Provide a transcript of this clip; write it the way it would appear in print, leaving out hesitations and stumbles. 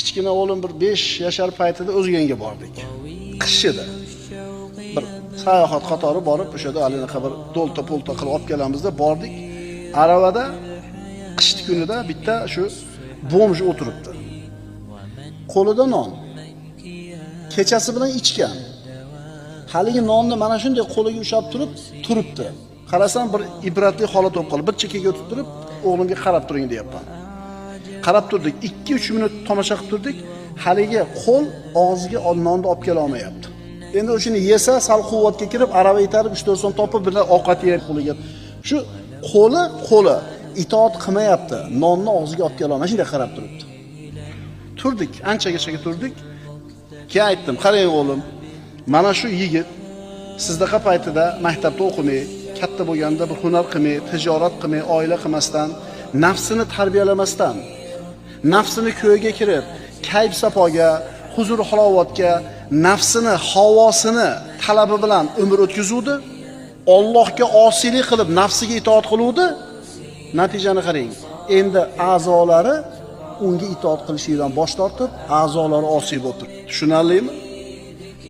kichkina o'g'lim bir 5 yashar paytida O'zganga bordik. Qish edi. Bir sayohat qatori borib, o'sha yerda alinaqa bir do'lta-po'lta qilib olib kelamizda bordik. Aravada qishki kunida bitta shu bomj o'tiribdi. Qo'lida non. Kechasi bilan ichgan. Haligi nonni mana shunday qo'liga ushlab turibdi. Qarasam bir ibratli holat bo'lib qoldi. Bir chekkaga o'tib turib, o'g'limga qarab turing deyapman. Qarab turdik. 2-3 minut tomosha qilib turdik. Haligi qo'l og'ziga nonni olib kela olmayapti. Endi o'shini yesa, sal quvvatga kirib, arava itarib 3-4 so'm topib, bir ovqat yeb qo'liga. Shu qo'li itoat qilmayapti. Nonni og'ziga olib kela olmay, shunday qarab turibdi. Turdik, anchagacha turdik. Keyin aytdim, qarang o'g'lim, mana shu yigit sizdaqa paytida maktabda o'qimay, katta bo'lganda bir hunar qilmay, tijorat qilmay, oila qilmasdan, nafsini tarbiyalamasdan, nafsini ko'yga kirib, kayf safoga, huzur halovatga, nafsini, havosini talabi bilan umr o'tkazuvdi. Allohga osiylik qilib, nafsiga itoat qiluvdi. Natijani qarang. Endi a'zolari unga itoat qilishdan bosh tortib, a'zolari osiy bo'lib turibdi. Tushunarlimi?